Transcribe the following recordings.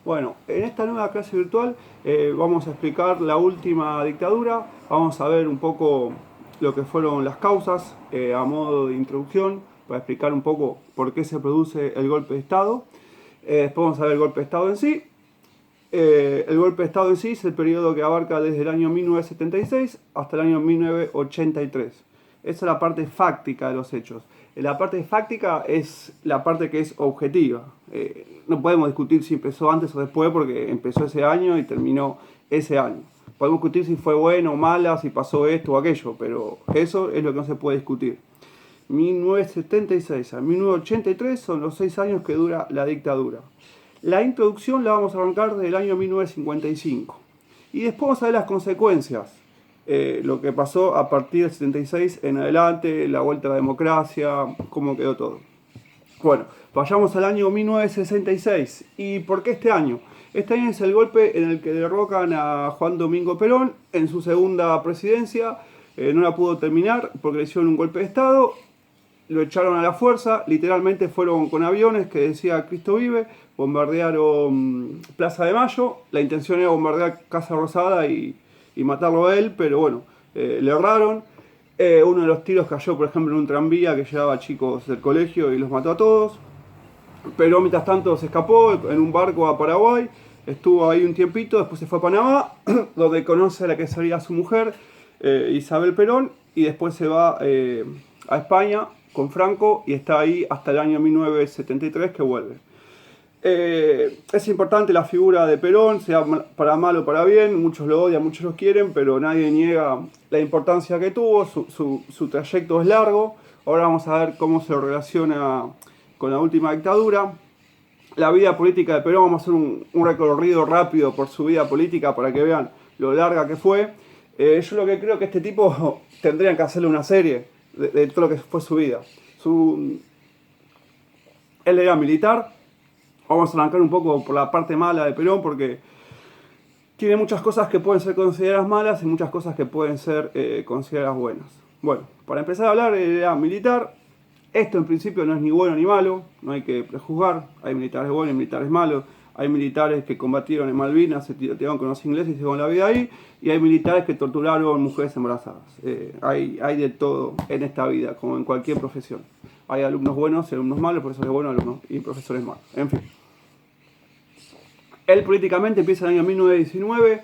Bueno, en esta nueva clase virtual vamos a explicar la última dictadura, vamos a ver un poco lo que fueron las causas a modo de introducción, para explicar un poco por qué se produce el golpe de Estado. Después vamos a ver el golpe de Estado en sí. El golpe de Estado en sí es el periodo que abarca desde el año 1976 hasta el año 1983. Esa es la parte fáctica de los hechos. La parte fáctica es la parte que es objetiva. No podemos discutir si empezó antes o después porque empezó ese año y terminó ese año. Podemos discutir si fue bueno o mala, si pasó esto o aquello, pero eso es lo que no se puede discutir. 1976 a 1983 son los 6 años que dura la dictadura. La introducción la vamos a arrancar del año 1955. Y después vamos a ver las consecuencias. Lo que pasó a partir del 76 en adelante, la vuelta a la democracia, cómo quedó todo. Bueno, vayamos al año 1966. ¿Y por qué este año? Este año es el golpe en el que derrocan a Juan Domingo Perón en su segunda presidencia. No la pudo terminar porque le hicieron un golpe de Estado. Lo echaron a la fuerza, literalmente fueron con aviones que decía Cristo vive, bombardearon Plaza de Mayo. La intención era bombardear Casa Rosada y matarlo a él, pero bueno, le erraron. Uno de los tiros cayó, por ejemplo, en un tranvía que llevaba chicos del colegio y los mató a todos. Pero mientras tanto se escapó en un barco a Paraguay, estuvo ahí un tiempito, después se fue a Panamá, donde conoce a la que sería su mujer, Isabel Perón, y después se va a España con Franco y está ahí hasta el año 1973 que vuelve. Es importante la figura de Perón, sea para mal o para bien, muchos lo odian, muchos lo quieren, pero nadie niega la importancia que tuvo, su trayecto es largo. Ahora vamos a ver cómo se relaciona con la última dictadura. La vida política de Perón, vamos a hacer un recorrido rápido por su vida política para que vean lo larga que fue. Yo lo que creo que este tipo tendrían que hacerle una serie de todo lo que fue su vida. Él era militar. Vamos a arrancar un poco por la parte mala de Perón porque tiene muchas cosas que pueden ser consideradas malas y muchas cosas que pueden ser consideradas buenas. Bueno, para empezar a hablar, era militar. Esto en principio no es ni bueno ni malo, no hay que prejuzgar. Hay militares buenos y militares malos. Hay militares que combatieron en Malvinas, se tiraron con los ingleses y se dieron la vida ahí. Y hay militares que torturaron mujeres embarazadas. Hay de todo en esta vida, como en cualquier profesión. Hay alumnos buenos y alumnos malos, profesores buenos alumnos y profesores malos. En fin. Él políticamente empieza en el año 1919,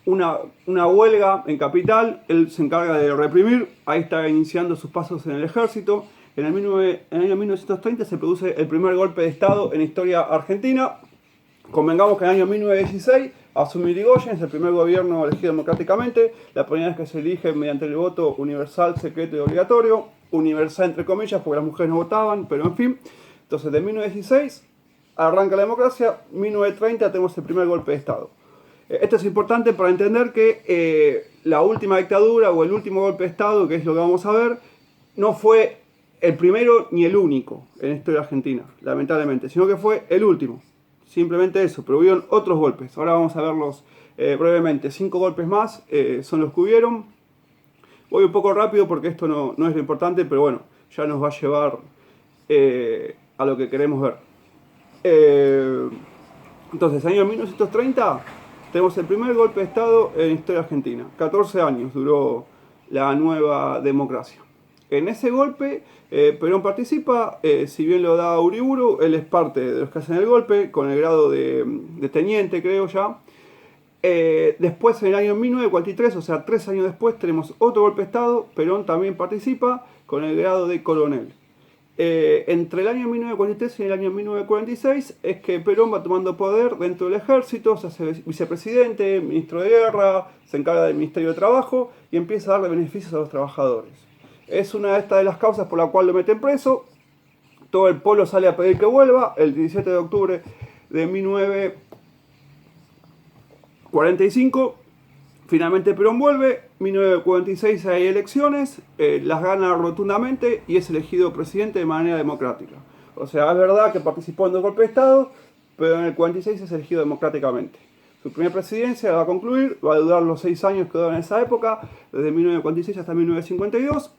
una huelga en Capital, él se encarga de reprimir, ahí está iniciando sus pasos en el ejército. En el año 1930 se produce el primer golpe de Estado en la historia argentina. Convengamos que en el año 1916 asume Irigoyen, es el primer gobierno elegido democráticamente, la primera vez que se elige mediante el voto universal, secreto y obligatorio, universal entre comillas porque las mujeres no votaban, pero en fin. Entonces de 1916 arranca la democracia, 1930 tenemos el primer golpe de Estado. Esto es importante para entender que la última dictadura o el último golpe de Estado, que es lo que vamos a ver, no fue el primero ni el único en la historia argentina, lamentablemente, sino que fue el último. Simplemente eso, pero hubieron otros golpes. Ahora vamos a verlos brevemente. 5 golpes más son los que hubieron. Voy un poco rápido porque esto no es lo importante, pero bueno, ya nos va a llevar a lo que queremos ver. Entonces, año 1930 tenemos el primer golpe de Estado en la historia argentina. 14 años duró la nueva democracia. En ese golpe Perón participa, si bien lo da Uriburu, él es parte de los que hacen el golpe, con el grado de teniente creo ya. Después en el año 1943, o sea 3 años después, tenemos otro golpe de Estado, Perón también participa con el grado de coronel. Entre el año 1943 y el año 1946 es que Perón va tomando poder dentro del ejército, se hace vicepresidente, ministro de guerra, se encarga del Ministerio de Trabajo y empieza a darle beneficios a los trabajadores. Es una de las causas por la cual lo meten preso. Todo el pueblo sale a pedir que vuelva. El 17 de octubre de 1945 finalmente Perón vuelve. 1946 hay elecciones, las gana rotundamente y es elegido presidente de manera democrática. O sea, es verdad que participó en 2 golpes de Estado, pero en el 46 es elegido democráticamente. Su primera presidencia va a concluir, va a durar los 6 años que duran en esa época, desde 1946 hasta 1952.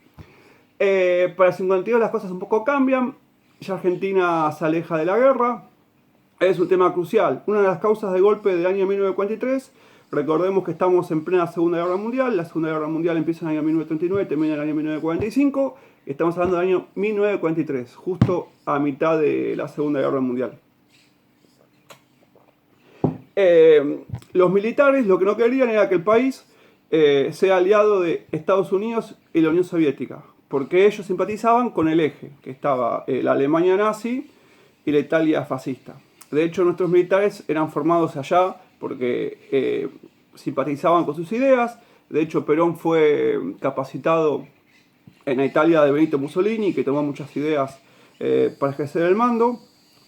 Para el 52 las cosas un poco cambian, ya Argentina se aleja de la guerra, Es un tema crucial. Una de las causas del golpe del año 1943, recordemos que estamos en plena Segunda Guerra Mundial. La Segunda Guerra Mundial empieza en el año 1939, termina en el año 1945. Estamos hablando del año 1943, justo a mitad de la Segunda Guerra Mundial. Los militares lo que no querían era que el país sea aliado de Estados Unidos y la Unión Soviética, porque ellos simpatizaban con el eje, que estaba la Alemania nazi y la Italia fascista. De hecho, nuestros militares eran formados allá porque simpatizaban con sus ideas. De hecho, Perón fue capacitado en la Italia de Benito Mussolini, que tomó muchas ideas para ejercer el mando.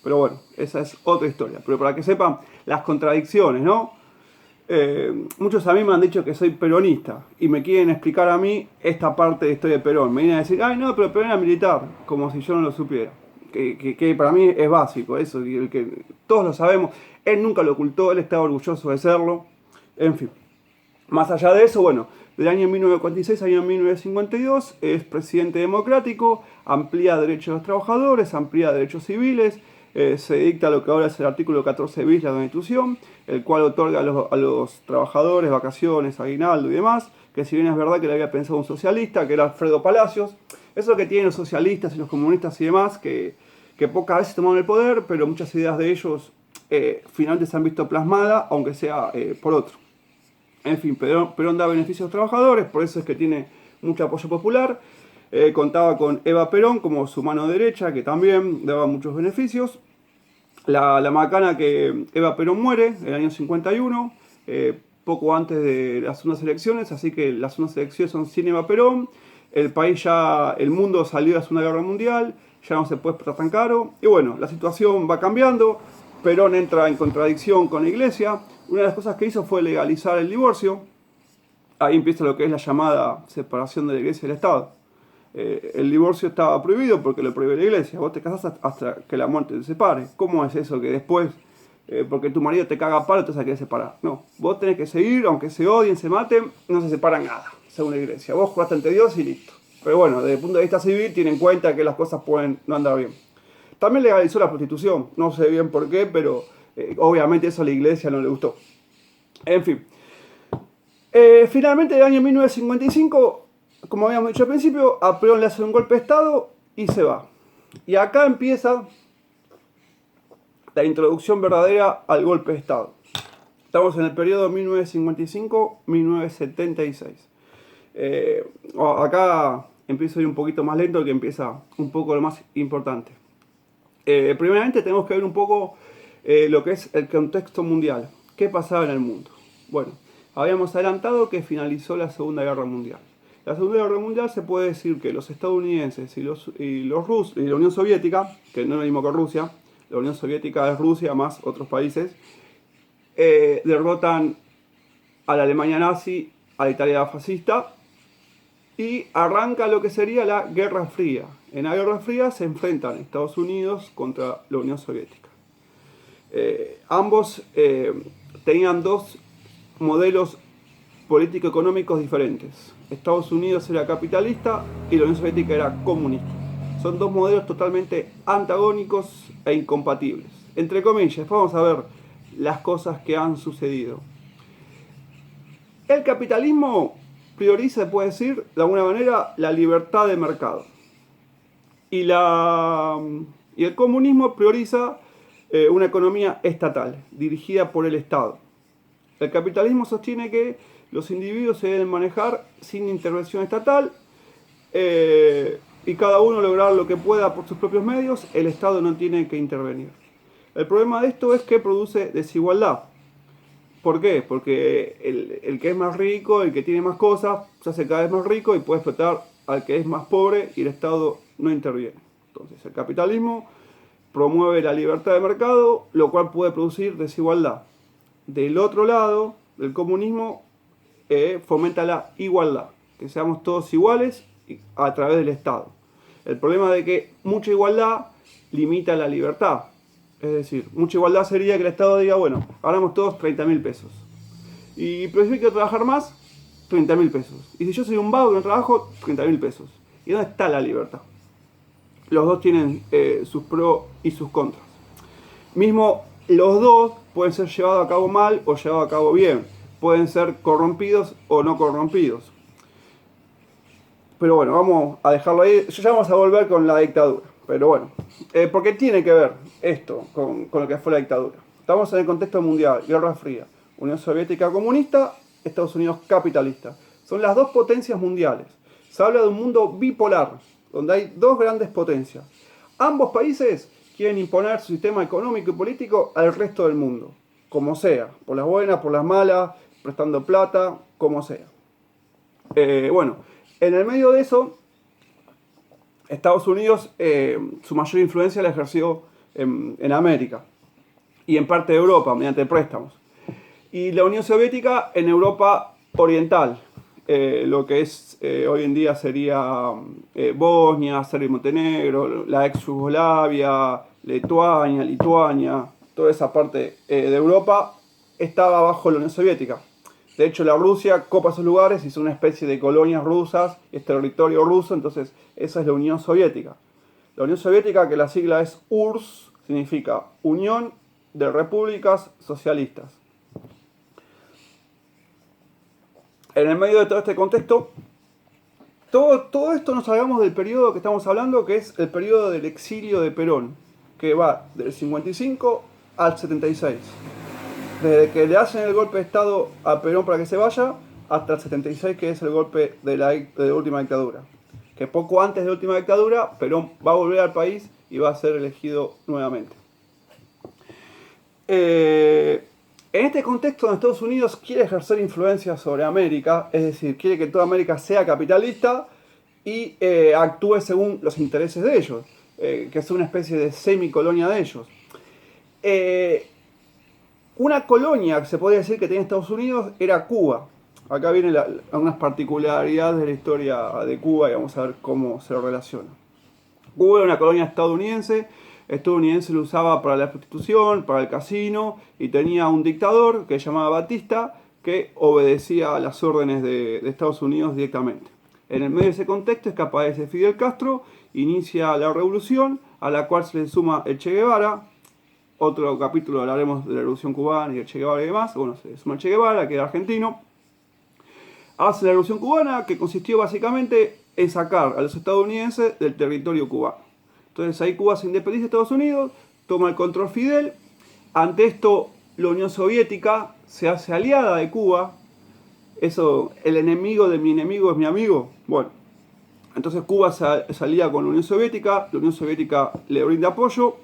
Pero bueno, esa es otra historia. Pero para que sepan las contradicciones, ¿no? Muchos a mí me han dicho que soy peronista y me quieren explicar a mí esta parte de historia de Perón. Me vienen a decir, ay no, pero Perón era militar, como si yo no lo supiera. Que para mí es básico eso, y el que todos lo sabemos. Él nunca lo ocultó, él estaba orgulloso de serlo. En fin, más allá de eso, bueno, del año 1946 al año 1952 es presidente democrático, amplía derechos de los trabajadores, amplía derechos civiles. Se dicta lo que ahora es el artículo 14 bis de la Constitución, el cual otorga a los trabajadores vacaciones, aguinaldo y demás, que si bien es verdad que le había pensado un socialista, que era Alfredo Palacios, eso que tienen los socialistas y los comunistas y demás, que pocas veces tomaron el poder, pero muchas ideas de ellos finalmente se han visto plasmadas, aunque sea por otro. En fin, Perón da beneficios a los trabajadores, por eso es que tiene mucho apoyo popular. Contaba con Eva Perón como su mano derecha, que también daba muchos beneficios. La macana que Eva Perón muere en el año 51, poco antes de las segundas elecciones, así que las segundas elecciones son sin Eva Perón. El país ya, el mundo salió de la Segunda Guerra Mundial, ya no se puede exportar tan caro. Y bueno, la situación va cambiando, Perón entra en contradicción con la Iglesia. Una de las cosas que hizo fue legalizar el divorcio. Ahí empieza lo que es la llamada separación de la Iglesia y el Estado. El divorcio estaba prohibido porque lo prohíbe la Iglesia. Vos te casás hasta que la muerte te separe. ¿Cómo es eso que después, porque tu marido te caga a palo, te vas a querer separar? No, vos tenés que seguir, aunque se odien, se maten, no se separan nada, según la Iglesia. Vos juraste ante Dios y listo. Pero bueno, desde el punto de vista civil, tienen en cuenta que las cosas pueden no andar bien. También legalizó la prostitución. No sé bien por qué, pero obviamente eso a la Iglesia no le gustó. En fin. Finalmente, en el año 1955... como habíamos dicho al principio, a Perón le hace un golpe de Estado y se va. Y acá empieza la introducción verdadera al golpe de Estado. Estamos en el periodo 1955-1976. Acá empiezo a ir un poquito más lento, que empieza un poco lo más importante. Primeramente tenemos que ver un poco lo que es el contexto mundial. ¿Qué pasaba en el mundo? Bueno, habíamos adelantado que finalizó la Segunda Guerra Mundial. La Segunda Guerra Mundial se puede decir que los estadounidenses y los rusos y la Unión Soviética, que no es lo mismo que Rusia, la Unión Soviética es Rusia más otros países, derrotan a la Alemania nazi, a la Italia fascista y arranca lo que sería la Guerra Fría. En la Guerra Fría se enfrentan Estados Unidos contra la Unión Soviética. Ambos tenían dos modelos político-económicos diferentes. Estados Unidos era capitalista y la Unión Soviética era comunista. Son dos modelos totalmente antagónicos e incompatibles. Entre comillas, vamos a ver las cosas que han sucedido. El capitalismo prioriza, se puede decir, de alguna manera, la libertad de mercado. Y el comunismo prioriza una economía estatal, dirigida por el Estado. El capitalismo sostiene que los individuos se deben manejar sin intervención estatal y cada uno lograr lo que pueda por sus propios medios. El Estado no tiene que intervenir. El problema de esto es que produce desigualdad. ¿Por qué? Porque el que es más rico, el que tiene más cosas, se hace cada vez más rico y puede explotar al que es más pobre y el Estado no interviene. Entonces, el capitalismo promueve la libertad de mercado, lo cual puede producir desigualdad. Del otro lado, el comunismo fomenta la igualdad, que seamos todos iguales a través del Estado. El problema de que mucha igualdad limita la libertad. Es decir, mucha igualdad sería que el Estado diga, bueno, ganamos todos 30.000 pesos. Y pero si yo quiero trabajar más, 30.000 pesos. Y si yo soy un vago que no trabajo, 30.000 pesos. ¿Y dónde está la libertad? Los dos tienen sus pros y sus contras. Mismo los dos pueden ser llevados a cabo mal o llevados a cabo bien. Pueden ser corrompidos o no corrompidos. Pero bueno, vamos a dejarlo ahí. Ya vamos a volver con la dictadura. Pero bueno, porque tiene que ver esto con lo que fue la dictadura. Estamos en el contexto mundial, Guerra Fría, Unión Soviética comunista, Estados Unidos capitalista. Son las dos potencias mundiales. Se habla de un mundo bipolar, donde hay dos grandes potencias. Ambos países quieren imponer su sistema económico y político al resto del mundo, como sea, por las buenas, por las malas, prestando plata, como sea. Bueno, en el medio de eso, Estados Unidos su mayor influencia la ejerció en América y en parte de Europa mediante préstamos. Y la Unión Soviética en Europa Oriental, lo que es hoy en día sería Bosnia, Serbia y Montenegro, la ex Yugoslavia, Lituania, toda esa parte de Europa estaba bajo la Unión Soviética. De hecho, la Rusia copa esos lugares y son una especie de colonias rusas, es territorio ruso, entonces esa es la Unión Soviética. La Unión Soviética, que la sigla es URSS, significa Unión de Repúblicas Socialistas. En el medio de todo este contexto, todo esto nos hablamos del periodo que estamos hablando, que es el periodo del exilio de Perón, que va del 55 al 76. Desde que le hacen el golpe de Estado a Perón para que se vaya, hasta el 76, que es el golpe de la última dictadura. Que poco antes de la última dictadura, Perón va a volver al país y va a ser elegido nuevamente. En este contexto, donde Estados Unidos quiere ejercer influencia sobre América, es decir, quiere que toda América sea capitalista y actúe según los intereses de ellos, que sea una especie de semicolonia de ellos. Una colonia que se podría decir que tenía Estados Unidos era Cuba. Acá vienen algunas particularidades de la historia de Cuba y vamos a ver cómo se relaciona. Cuba era una colonia estadounidense lo usaba para la prostitución, para el casino, y tenía un dictador que se llamaba Batista, que obedecía a las órdenes de Estados Unidos directamente. En el medio de ese contexto es que aparece Fidel Castro, inicia la revolución, a la cual se le suma el Che Guevara. Otro capítulo hablaremos de la revolución cubana y el Che Guevara y demás. Bueno, se le suma el Che Guevara, que era argentino. Hace la revolución cubana, que consistió básicamente en sacar a los estadounidenses del territorio cubano. Entonces ahí Cuba se independiza de Estados Unidos, toma el control Fidel. Ante esto, la Unión Soviética se hace aliada de Cuba. Eso, el enemigo de mi enemigo es mi amigo. Bueno, entonces Cuba se alía con la Unión Soviética le brinda apoyo,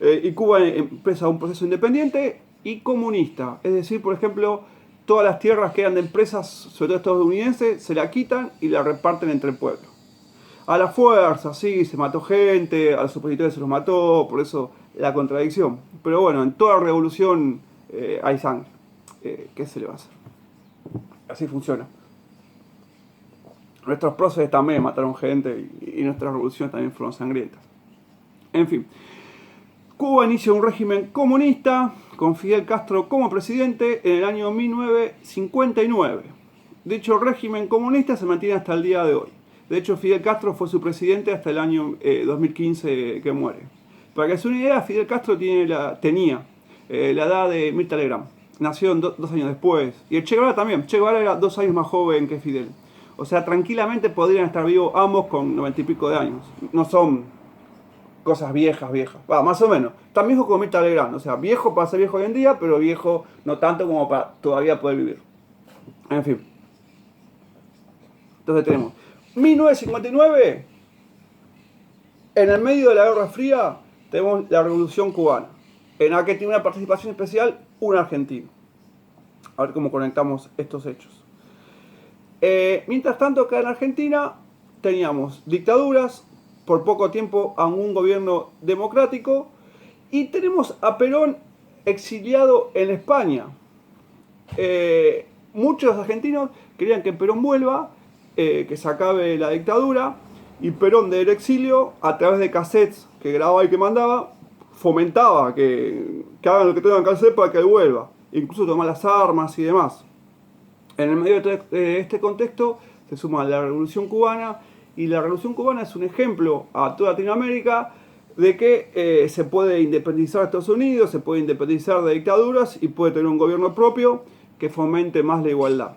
y Cuba empieza un proceso independiente y comunista. Es decir, por ejemplo, todas las tierras que eran de empresas, sobre todo estadounidenses, se la quitan y la reparten entre el pueblo. A la fuerza, sí, se mató gente, a los opositores se los mató, por eso la contradicción. Pero bueno, en toda revolución hay sangre. ¿Qué se le va a hacer? Así funciona. Nuestros próceres también mataron gente y nuestras revoluciones también fueron sangrientas. En fin, Cuba inicia un régimen comunista con Fidel Castro como presidente en el año 1959. Dicho régimen comunista se mantiene hasta el día de hoy. De hecho, Fidel Castro fue su presidente hasta el año 2015 que muere. Para que se una idea, Fidel Castro tenía la edad de Mirta Legrand. Nació 2 años después. Y el Che Guevara también. Che Guevara era 2 años más joven que Fidel. O sea, tranquilamente podrían estar vivos ambos con 90 y pico de años. No son cosas viejas. Va, más o menos. Tan viejo como Mirta Legrand. O sea, viejo para ser viejo hoy en día, pero viejo no tanto como para todavía poder vivir. En fin. Entonces tenemos 1959, en el medio de la Guerra Fría, tenemos la Revolución Cubana, en la que tiene una participación especial un argentino. A ver cómo conectamos estos hechos. Mientras tanto, acá en Argentina teníamos dictaduras, por poco tiempo a un gobierno democrático, y tenemos a Perón exiliado en España. Muchos argentinos querían que Perón vuelva, que se acabe la dictadura, y Perón del exilio, a través de cassettes que grababa y que mandaba, fomentaba que hagan lo que tengan que hacer para que él vuelva, incluso tomar las armas y demás. En el medio de este contexto se suma la Revolución Cubana, y la Revolución Cubana es un ejemplo a toda Latinoamérica de que se puede independizar de Estados Unidos, se puede independizar de dictaduras y puede tener un gobierno propio que fomente más la igualdad.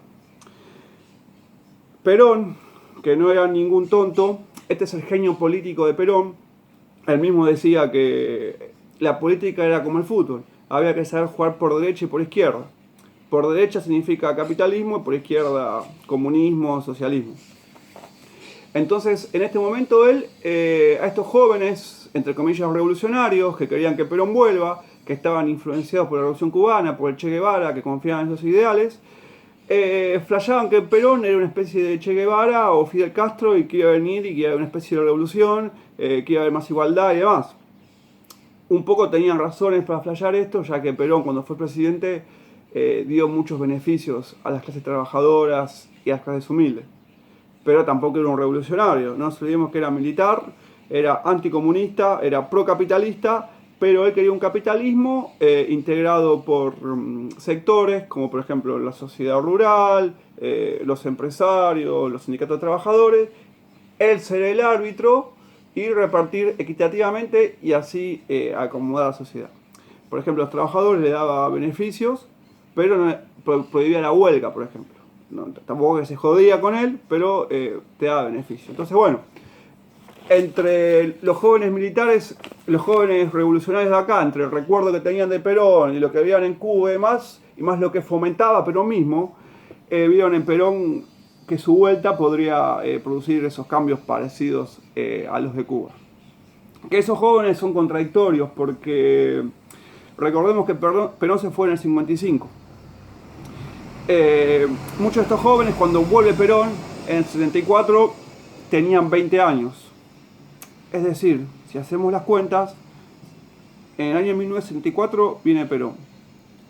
Perón, que no era ningún tonto, este es el genio político de Perón, él mismo decía que la política era como el fútbol, había que saber jugar por derecha y por izquierda. Por derecha significa capitalismo y por izquierda comunismo, socialismo. Entonces, en este momento él, a estos jóvenes, entre comillas revolucionarios, que querían que Perón vuelva, que estaban influenciados por la Revolución Cubana, por el Che Guevara, que confiaban en esos ideales, flasheaban que Perón era una especie de Che Guevara o Fidel Castro y que iba a venir y que iba a haber una especie de revolución, que iba a haber más igualdad y demás. Un poco tenían razones para flashear esto, ya que Perón, cuando fue presidente, dio muchos beneficios a las clases trabajadoras y a las clases humildes. Pero tampoco era un revolucionario, no nos olvidemos que era militar, era anticomunista, era procapitalista, pero él quería un capitalismo integrado por sectores, como por ejemplo la sociedad rural, los empresarios, los sindicatos de trabajadores, él ser el árbitro y repartir equitativamente y así acomodar a la sociedad. Por ejemplo, a los trabajadores le daba beneficios, pero no, prohibía la huelga, por ejemplo. No, tampoco que se jodía con él, pero te daba beneficio. Entonces, bueno, entre los jóvenes militares, los jóvenes revolucionarios de acá, entre el recuerdo que tenían de Perón y lo que veían en Cuba y más lo que fomentaba Perón mismo, vieron en Perón que su vuelta podría producir esos cambios parecidos a los de Cuba. Que esos jóvenes son contradictorios porque recordemos que Perón se fue en el 55. Muchos de estos jóvenes, cuando vuelve Perón en el 74, tenían 20 años. Es decir, si hacemos las cuentas, en el año 1974 viene Perón.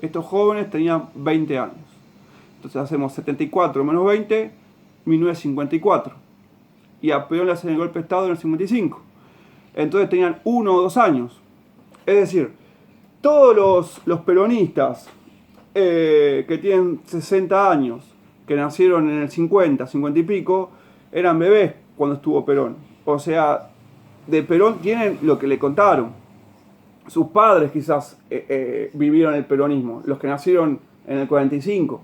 Estos jóvenes tenían 20 años. Entonces hacemos 74 menos 20, 1954. Y a Perón le hacen el golpe de Estado en el 55. Entonces tenían 1 o 2 años. Es decir, todos los peronistas que tienen 60 años, que nacieron en el 50, 50 y pico, eran bebés cuando estuvo Perón. O sea, de Perón tienen lo que le contaron. Sus padres quizás vivieron el peronismo, los que nacieron en el 45,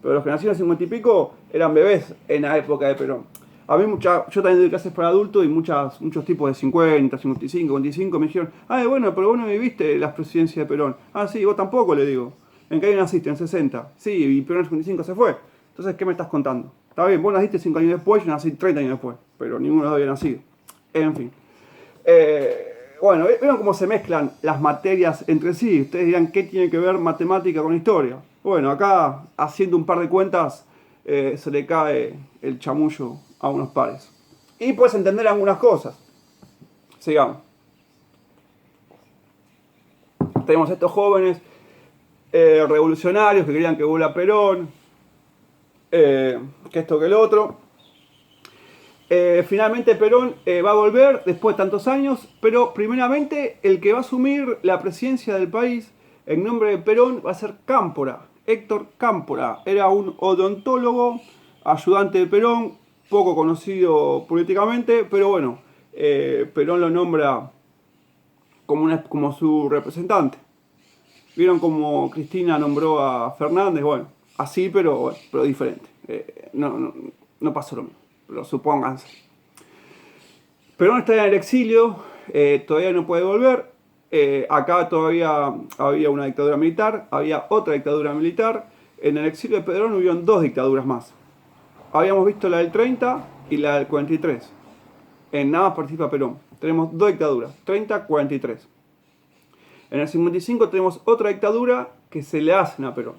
pero los que nacieron en el 50 y pico eran bebés en la época de Perón. A mí yo también doy clases para adultos y muchos tipos de 50, 55, 55 me dijeron, bueno, pero vos no viviste las presidencias de Perón. Ah, sí, vos tampoco, le digo. ¿En qué año naciste? En 60. Sí, y Perón en el 55 se fue. Entonces, ¿qué me estás contando? Está bien, vos naciste 5 años después, yo nací 30 años después, pero ninguno de los había nacido. En fin. Bueno, ¿vieron cómo se mezclan las materias entre sí? Ustedes dirán, ¿qué tiene que ver matemática con historia? Bueno, acá, haciendo un par de cuentas, se le cae el chamullo a unos pares. Y puedes entender algunas cosas. Sigamos. Tenemos estos jóvenes revolucionarios que querían que vuelva Perón, que esto que el otro. Finalmente Perón va a volver después de tantos años, pero primeramente el que va a asumir la presidencia del país en nombre de Perón va a ser Cámpora, Héctor Cámpora. Era un odontólogo, ayudante de Perón, poco conocido políticamente, pero bueno, Perón lo nombra como su representante. Vieron como Cristina nombró a Fernández, bueno, así pero diferente. No pasó lo mismo. Pero supónganse. Perón está en el exilio, todavía no puede volver. Acá todavía había una dictadura militar, había otra dictadura militar. En el exilio de Perón hubieron 2 dictaduras más. Habíamos visto la del 30 y la del 43. En nada más participa Perón. Tenemos 2 dictaduras, 30-43. En el 55 tenemos otra dictadura que se le hacen a Perón.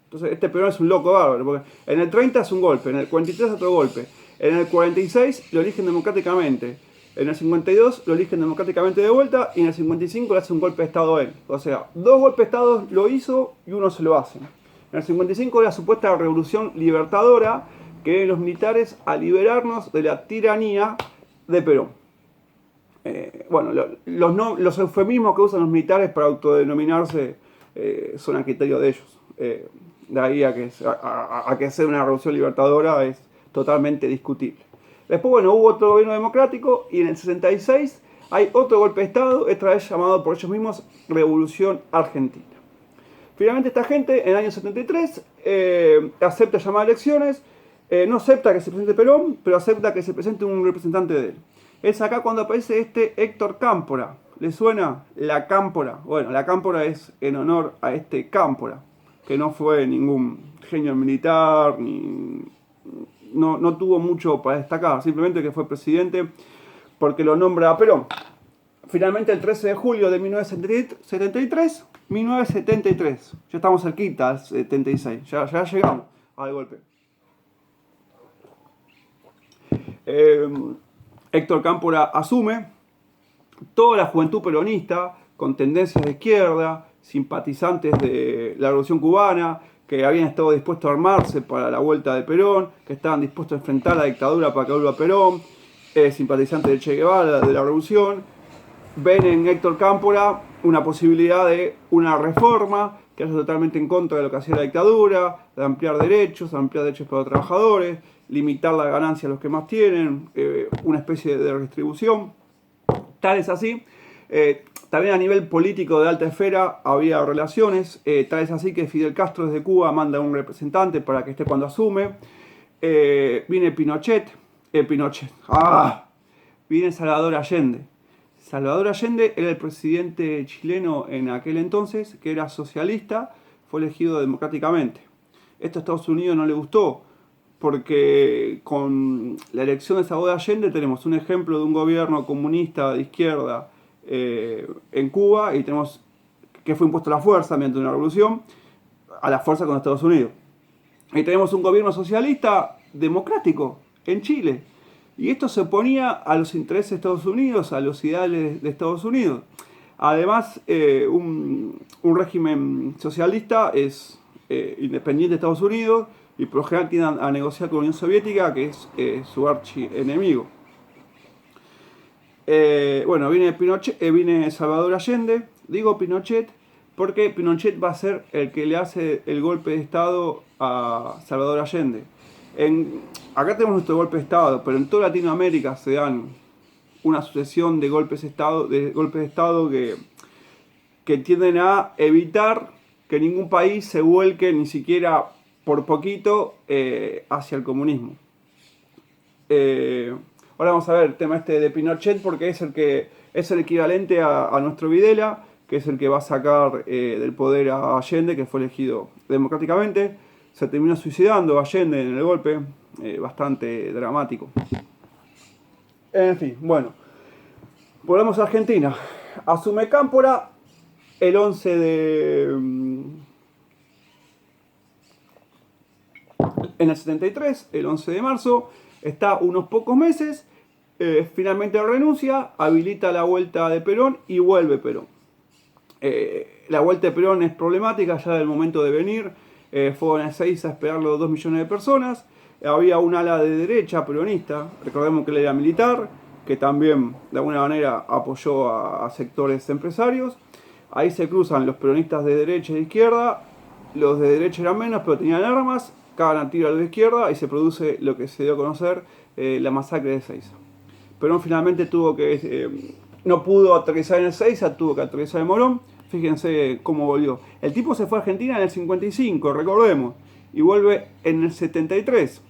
Entonces este Perón es un loco bárbaro, porque en el 30 es un golpe, en el 43 otro golpe, en el 46 lo eligen democráticamente, en el 52 lo eligen democráticamente de vuelta y en el 55 le hace un golpe de Estado a él. O sea, 2 golpes de Estado lo hizo y uno se lo hacen. En el 55 era la supuesta revolución libertadora que vienen los militares a liberarnos de la tiranía de Perón. Bueno, los eufemismos que usan los militares para autodenominarse son a criterio de ellos. De ahí a que sea una revolución libertadora es totalmente discutible. Después, bueno, hubo otro gobierno democrático y en el 66 hay otro golpe de Estado, esta vez llamado por ellos mismos Revolución Argentina. Finalmente esta gente, en el año 73, acepta llamar a elecciones, no acepta que se presente Perón, pero acepta que se presente un representante de él. Es acá cuando aparece este Héctor Cámpora. ¿Le suena? La Cámpora. Bueno, la Cámpora es en honor a este Cámpora, que no fue ningún genio militar, no tuvo mucho para destacar, simplemente que fue presidente porque lo nombra a Perón. Finalmente el 13 de julio de 1973, ya estamos cerquita al 76, ya llegamos al golpe. Héctor Cámpora asume, toda la juventud peronista, con tendencias de izquierda, simpatizantes de la Revolución Cubana, que habían estado dispuestos a armarse para la vuelta de Perón, que estaban dispuestos a enfrentar la dictadura para que vuelva Perón, simpatizantes de Che Guevara, de la Revolución, ven en Héctor Cámpora una posibilidad de una reforma que es totalmente en contra de lo que hacía la dictadura, de ampliar derechos para los trabajadores, limitar la ganancia a los que más tienen, una especie de redistribución. Tal es así, también a nivel político de alta esfera había relaciones, tal es así que Fidel Castro desde Cuba manda un representante para que esté cuando asume, viene viene Salvador Allende. Salvador Allende era el presidente chileno en aquel entonces, que era socialista, fue elegido democráticamente. Esto a Estados Unidos no le gustó, porque con la elección de Salvador Allende tenemos un ejemplo de un gobierno comunista de izquierda en Cuba, y tenemos que fue impuesto a la fuerza mediante una revolución, a la fuerza con Estados Unidos. Y tenemos un gobierno socialista democrático en Chile. Y esto se oponía a los intereses de Estados Unidos, a los ideales de Estados Unidos. Además, un régimen socialista es independiente de Estados Unidos y por lo general tiene a negociar con la Unión Soviética, que es su archienemigo. Viene Salvador Allende. Digo Pinochet porque Pinochet va a ser el que le hace el golpe de Estado a Salvador Allende. Acá tenemos nuestro golpe de Estado, pero en toda Latinoamérica se dan una sucesión de golpes de Estado que tienden a evitar que ningún país se vuelque ni siquiera por poquito hacia el comunismo. Ahora vamos a ver el tema de Pinochet, porque es el equivalente a nuestro Videla, que es el que va a sacar del poder a Allende, que fue elegido democráticamente. Se terminó suicidando Allende en el golpe, bastante dramático. En fin, bueno, volvemos a Argentina. Asume Cámpora el 11 de... En el 73, el 11 de marzo, está unos pocos meses, finalmente renuncia, habilita la vuelta de Perón y vuelve Perón. La vuelta de Perón es problemática ya del momento de venir. Fueron a Ezeiza a esperarlo 2 millones de personas. Había un ala de derecha peronista, recordemos que él era militar, que también de alguna manera apoyó a sectores empresarios. Ahí se cruzan los peronistas de derecha y de izquierda. Los de derecha eran menos, pero tenían armas, cagan a tiro a los de izquierda y se produce lo que se dio a conocer, la masacre de Ezeiza. Perón finalmente no pudo aterrizar en Ezeiza, tuvo que aterrizar en Morón. Fíjense cómo volvió. El tipo se fue a Argentina en el 55, recordemos, y vuelve en el 73.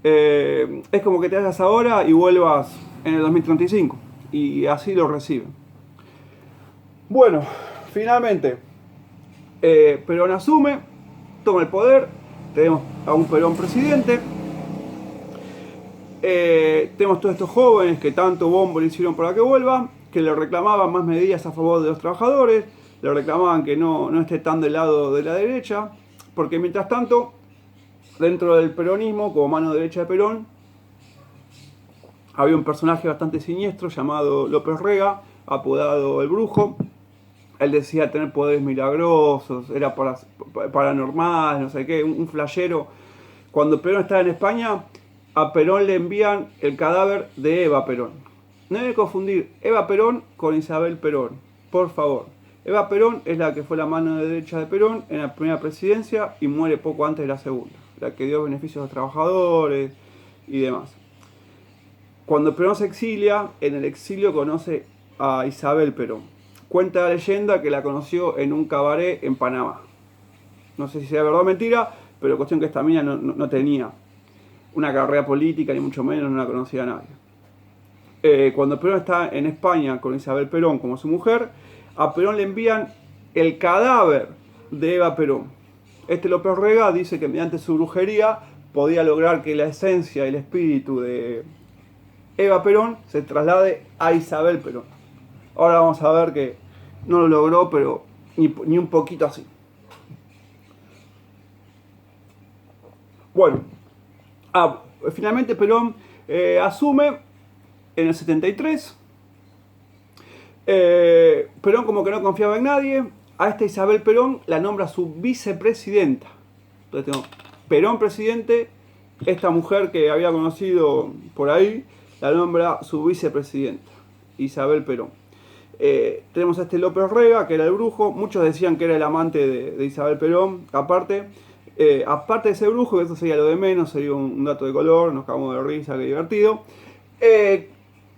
Es como que te hagas ahora y vuelvas en el 2035. Y así lo reciben. Bueno, finalmente, Perón asume, toma el poder, tenemos a un Perón presidente. Tenemos todos estos jóvenes que tanto bombo le hicieron para que vuelva, que le reclamaban más medidas a favor de los trabajadores, le reclamaban que no esté tan del lado de la derecha, porque mientras tanto, dentro del peronismo, como mano derecha de Perón, había un personaje bastante siniestro llamado López Rega, apodado El Brujo. Él decía tener poderes milagrosos, era paranormal, no sé qué, un flashero. Cuando Perón estaba en España, a Perón le envían el cadáver de Eva Perón. No hay que confundir Eva Perón con Isabel Perón, por favor. Eva Perón es la que fue la mano derecha de Perón en la primera presidencia y muere poco antes de la segunda, la que dio beneficios a los trabajadores y demás. Cuando Perón se exilia, en el exilio conoce a Isabel Perón. Cuenta la leyenda que la conoció en un cabaret en Panamá. No sé si sea verdad o mentira, pero cuestión que esta mina no tenía una carrera política, ni mucho menos, no la conocía a nadie. Cuando Perón está en España con Isabel Perón como su mujer, a Perón le envían el cadáver de Eva Perón. López Rega dice que mediante su brujería podía lograr que la esencia y el espíritu de Eva Perón se traslade a Isabel Perón. Ahora vamos a ver que no lo logró, pero ni un poquito así. Bueno, finalmente Perón asume en el 73. Perón, como que no confiaba en nadie, a esta Isabel Perón la nombra su vicepresidenta. Entonces tengo Perón presidente, esta mujer que había conocido por ahí la nombra su vicepresidenta, Isabel Perón. Tenemos a López Rega, que era el brujo. Muchos decían que era el amante de Isabel Perón. Aparte de ese brujo, que eso sería lo de menos, sería un dato de color, nos cagamos de risa, qué divertido.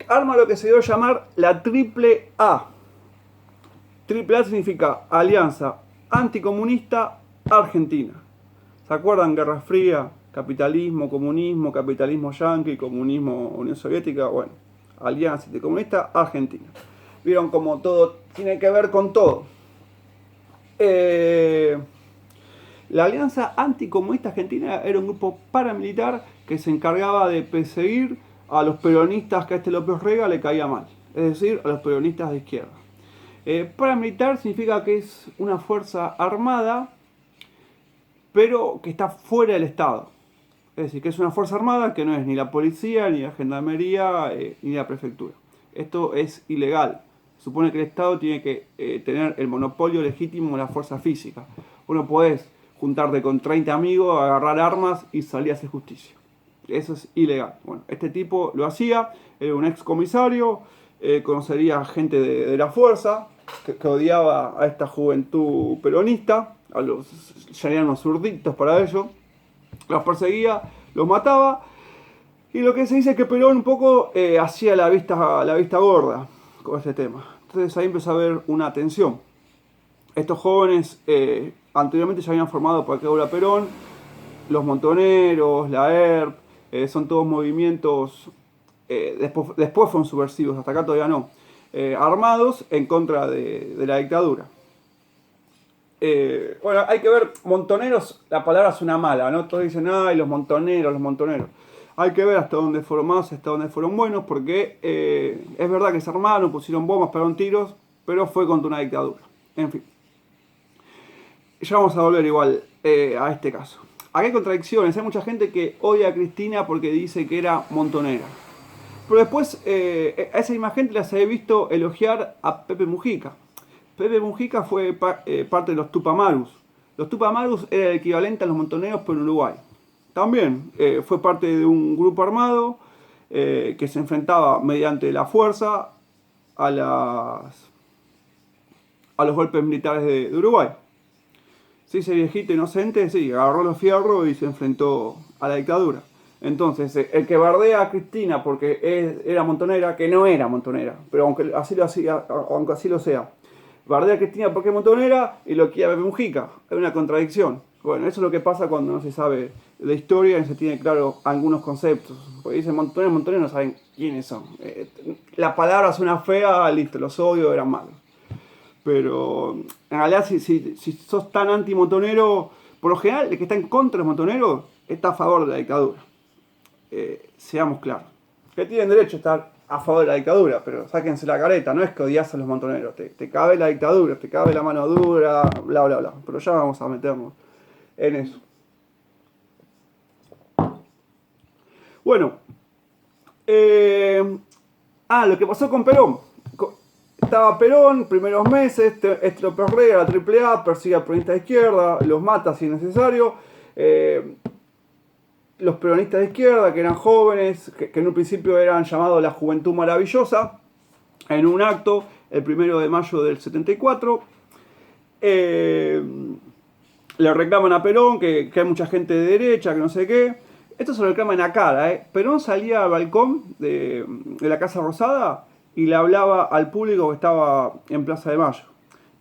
Arma lo que se dio a llamar la Triple A. Triple A significa Alianza Anticomunista Argentina. ¿Se acuerdan? Guerra Fría, capitalismo, comunismo, capitalismo yanqui, comunismo Unión Soviética. Bueno, Alianza Anticomunista Argentina. Vieron como todo tiene que ver con todo. La Alianza Anticomunista Argentina era un grupo paramilitar que se encargaba de perseguir a los peronistas que a López Rega le caía mal, es decir, a los peronistas de izquierda. Paramilitar significa que es una fuerza armada, pero que está fuera del Estado. Es decir, que es una fuerza armada que no es ni la policía, ni la gendarmería, ni la prefectura. Esto es ilegal. Supone que el Estado tiene que tener el monopolio legítimo de la fuerza física. Uno podés juntarte con 30 amigos, agarrar armas y salir a hacer justicia. Eso es ilegal. Bueno, este tipo lo hacía, era un ex comisario, conocería gente de la fuerza, que odiaba a esta juventud peronista, serían unos zurditos para ellos, los perseguía, los mataba, y lo que se dice es que Perón un poco hacía la vista gorda con este tema. Entonces ahí empezó a haber una tensión. Estos jóvenes anteriormente ya habían formado por Dictadura Perón, los Montoneros, la ERP, son todos movimientos, después fueron subversivos, hasta acá todavía no, armados en contra de la dictadura. Bueno, hay que ver, montoneros, la palabra suena mala, ¿no? Todos dicen, ay, los montoneros. Hay que ver hasta dónde fueron malos, hasta dónde fueron buenos, porque es verdad que se armaron, pusieron bombas, pegaron tiros, pero fue contra una dictadura. En fin. Ya vamos a volver igual a este caso. Aquí hay contradicciones, hay mucha gente que odia a Cristina porque dice que era montonera. Pero después a esa misma gente las he visto elogiar a Pepe Mujica. Pepe Mujica fue parte de los Tupamarus. Los Tupamarus era el equivalente a los montoneros pero en Uruguay. También fue parte de un grupo armado que se enfrentaba mediante la fuerza a los golpes militares de Uruguay. Sí, ese viejito inocente, sí, agarró los fierros y se enfrentó a la dictadura. Entonces, el que bardea a Cristina porque era montonera, que no era montonera, pero aunque así lo sea, bardea a Cristina porque es montonera y lo quiere a Pepe Mujica. Es una contradicción. Bueno, eso es lo que pasa cuando no se sabe de historia y se tiene claro algunos conceptos. Porque dicen montoneros, no saben quiénes son. La palabra suena fea, listo, los odios eran malos. Pero en realidad si sos tan anti-montonero, por lo general el que está en contra de los montoneros está a favor de la dictadura. Seamos claros. Que tienen derecho a estar a favor de la dictadura, pero sáquense la careta, no es que odias a los montoneros, te cabe la dictadura, te cabe la mano dura, bla bla bla. Pero ya vamos a meternos en eso. Bueno, lo que pasó con Perón. Estaba Perón, primeros meses, López Rega, la Triple A, persigue a peronistas de izquierda, los mata si es necesario. Los peronistas de izquierda, que eran jóvenes, que en un principio eran llamados la Juventud Maravillosa, en un acto, el 1 de mayo del 74, le reclaman a Perón que hay mucha gente de derecha, que no sé qué. Esto se lo reclama en la cara, ¿eh? Perón salía al balcón de la Casa Rosada y le hablaba al público que estaba en Plaza de Mayo.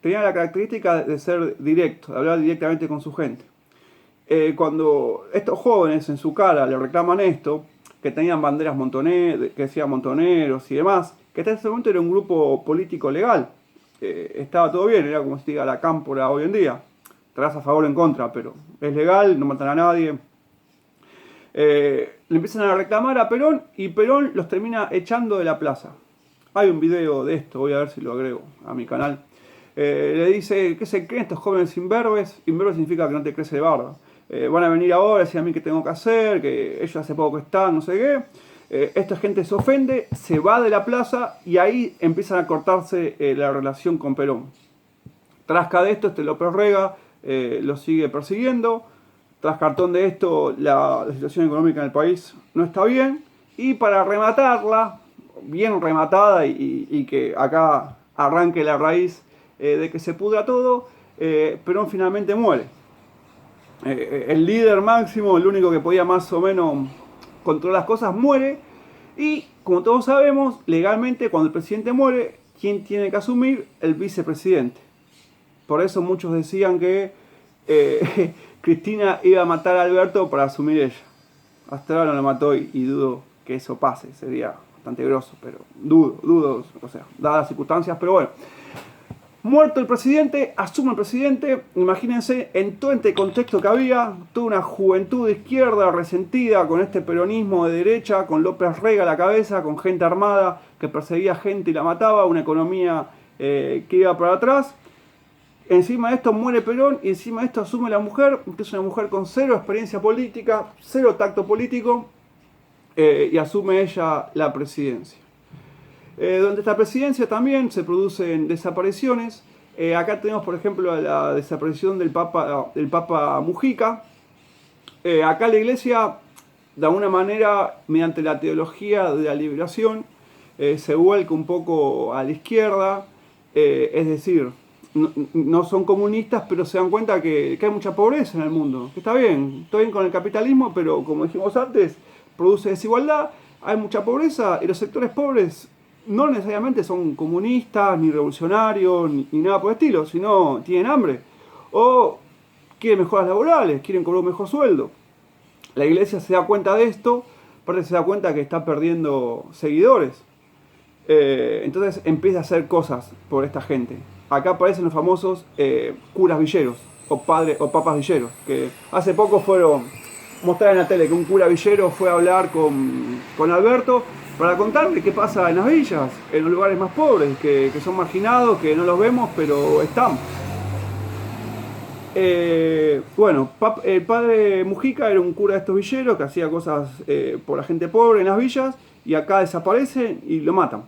Tenía la característica de ser directo, de hablar directamente con su gente. Cuando estos jóvenes en su cara le reclaman esto, que tenían banderas montoneros, que decían montoneros y demás, que hasta ese momento era un grupo político legal, estaba todo bien, era como si diga la cámpora hoy en día, estarás a favor o en contra, pero es legal, no matan a nadie. Le empiezan a reclamar a Perón y Perón los termina echando de la plaza. Hay un video de esto, voy a ver si lo agrego a mi canal. Le dice, ¿qué se creen estos jóvenes imberbes? Imberbe significa que no te crece de barba. Van a venir ahora, decir a mí qué tengo que hacer, que ellos hace poco que están, no sé qué. Esta gente se ofende, se va de la plaza y ahí empiezan a cortarse la relación con Perón. Tras de esto, López Rega lo sigue persiguiendo. Tras cartón de esto, la situación económica en el país no está bien. Y para rematarla, bien rematada y que acá arranque la raíz de que se pudra todo, Perón finalmente muere. El líder máximo, el único que podía más o menos controlar las cosas, muere. Y como todos sabemos, legalmente cuando el presidente muere, ¿quién tiene que asumir? El vicepresidente. Por eso muchos decían que Cristina iba a matar a Alberto para asumir ella. Hasta ahora no lo mató y dudo que eso pase. Sería bastante grosso, pero dudo, o sea, dadas las circunstancias, pero bueno. Muerto el presidente, asume el presidente. Imagínense en todo este contexto que había, toda una juventud de izquierda resentida con este peronismo de derecha, con López Rega a la cabeza, con gente armada que perseguía gente y la mataba, una economía que iba para atrás. Encima de esto muere Perón y encima de esto asume la mujer, que es una mujer con cero experiencia política, cero tacto político, y asume ella la presidencia. Durante esta presidencia también se producen desapariciones. Acá tenemos, por ejemplo, la desaparición del Papa Mujica. Acá la Iglesia, de alguna manera, mediante la teología de la liberación, se vuelca un poco a la izquierda, es decir, no son comunistas, pero se dan cuenta que hay mucha pobreza en el mundo. Que está bien con el capitalismo, pero como dijimos antes, produce desigualdad, hay mucha pobreza y los sectores pobres no necesariamente son comunistas, ni revolucionarios, ni nada por el estilo, sino tienen hambre o quieren mejoras laborales, quieren cobrar un mejor sueldo. La Iglesia se da cuenta de esto, aparte se da cuenta que está perdiendo seguidores. Entonces empieza a hacer cosas por esta gente. Acá aparecen los famosos curas villeros o papas villeros, que hace poco fueron mostrar en la tele que un cura villero fue a hablar con Alberto para contarle qué pasa en las villas, en los lugares más pobres, que son marginados, que no los vemos, pero están. Bueno, el padre Mujica era un cura de estos villeros que hacía cosas por la gente pobre en las villas y acá desaparece y lo matan.